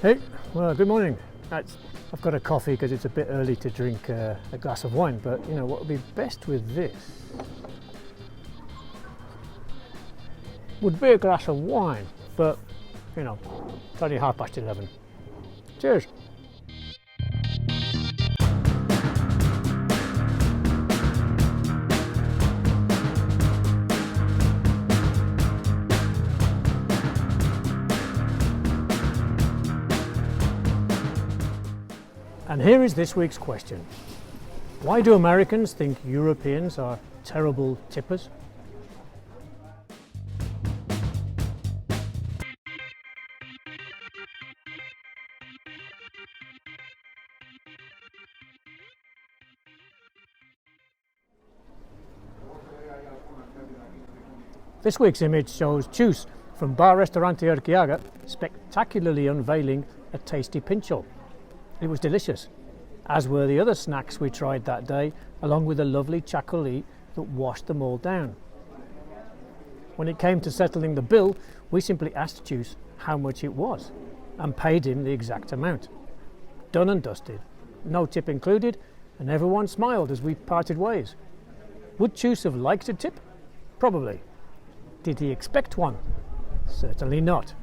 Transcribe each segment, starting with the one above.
Hey, well, good morning. I've got a coffee because it's a bit early to drink a glass of wine, but you know what would be best with this would be a glass of wine, but you know, it's only 11:30. Cheers. And here is this week's question. Why do Americans think Europeans are terrible tippers? This week's image shows Chus from Bar Restaurante Urquiaga spectacularly unveiling a tasty pincho. It was delicious, as were the other snacks we tried that day, along with a lovely chacolí that washed them all down. When it came to settling the bill, we simply asked Chus how much it was and paid him the exact amount. Done and dusted, no tip included, and everyone smiled as we parted ways. Would Chus have liked a tip? Probably. Did he expect one? Certainly not.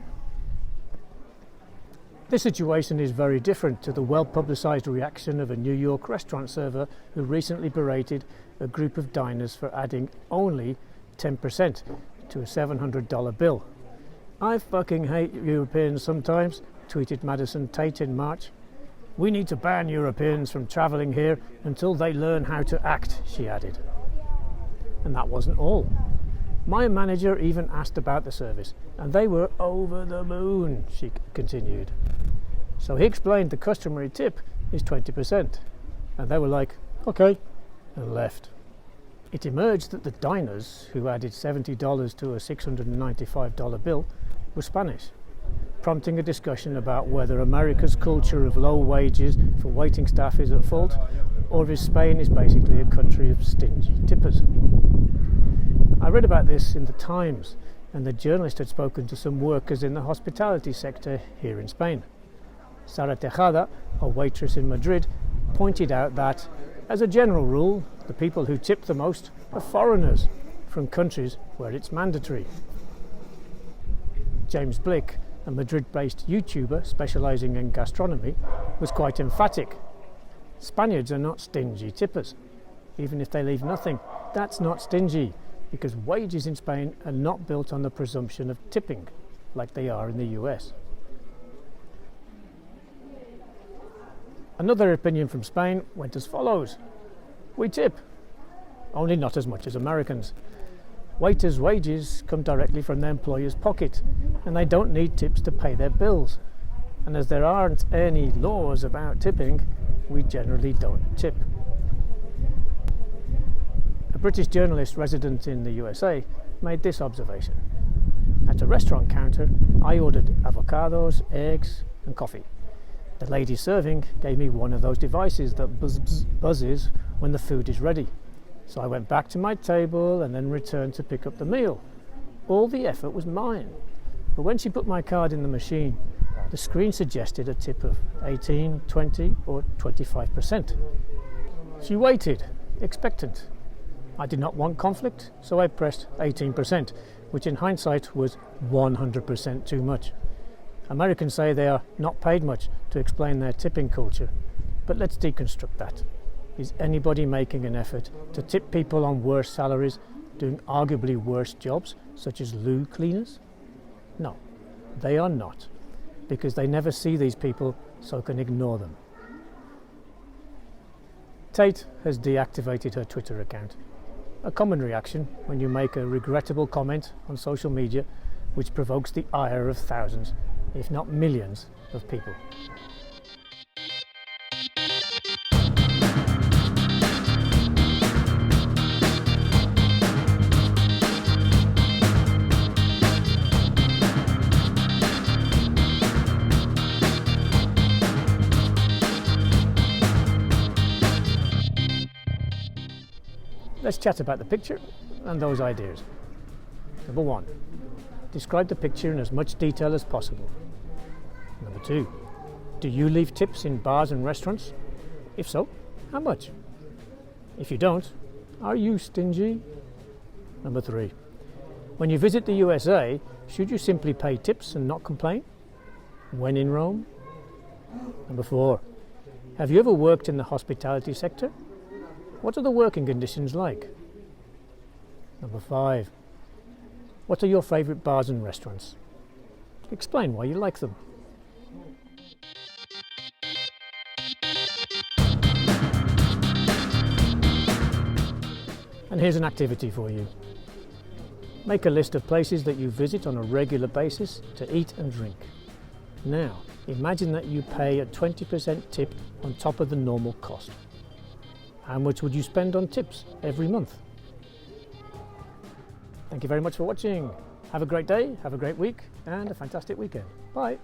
This situation is very different to the well-publicised reaction of a New York restaurant server who recently berated a group of diners for adding only 10% to a $700 bill. I fucking hate Europeans sometimes, tweeted Madison Tate in March. We need to ban Europeans from travelling here until they learn how to act, she added. And that wasn't all. My manager even asked about the service, and they were over the moon, she continued. So he explained the customary tip is 20%, and they were like, okay, and left. It emerged that the diners, who added $70 to a $695 bill, were Spanish, prompting a discussion about whether America's culture of low wages for waiting staff is at fault, or if Spain is basically a country of stingy tippers. I read about this in the Times, and the journalist had spoken to some workers in the hospitality sector here in Spain. Sara Tejada, a waitress in Madrid, pointed out that, as a general rule, the people who tip the most are foreigners from countries where it's mandatory. James Blick, a Madrid-based YouTuber specialising in gastronomy, was quite emphatic. Spaniards are not stingy tippers. Even if they leave nothing, that's not stingy, because wages in Spain are not built on the presumption of tipping, like they are in the US. Another opinion from Spain went as follows. We tip, only not as much as Americans. Waiters' wages come directly from their employer's pocket, and they don't need tips to pay their bills. And as there aren't any laws about tipping, we generally don't tip. A British journalist resident in the USA made this observation. At a restaurant counter, I ordered avocados, eggs, and coffee. The lady serving gave me one of those devices that buzzes when the food is ready. So I went back to my table and then returned to pick up the meal. All the effort was mine. But when she put my card in the machine, the screen suggested a tip of 18, 20 or 25%. She waited, expectant. I did not want conflict, so I pressed 18%, which in hindsight was 100% too much. Americans say they are not paid much to explain their tipping culture, but let's deconstruct that. Is anybody making an effort to tip people on worse salaries, doing arguably worse jobs, such as loo cleaners? No, they are not, because they never see these people, so can ignore them. Tate has deactivated her Twitter account. A common reaction when you make a regrettable comment on social media which provokes the ire of thousands, if not millions, of people. Let's chat about the picture and those ideas. Number one, Describe the picture in as much detail as possible. Number 2. Do you leave tips in bars and restaurants? If so, how much? If you don't, are you stingy? Number 3. When you visit the USA, should you simply pay tips and not complain? When in Rome? Number 4. Have you ever worked in the hospitality sector? What are the working conditions like? Number 5. What are your favourite bars and restaurants? Explain why you like them. And here's an activity for you. Make a list of places that you visit on a regular basis to eat and drink. Now, imagine that you pay a 20% tip on top of the normal cost. How much would you spend on tips every month? Thank you very much for watching. Have a great day, have a great week, and a fantastic weekend. Bye.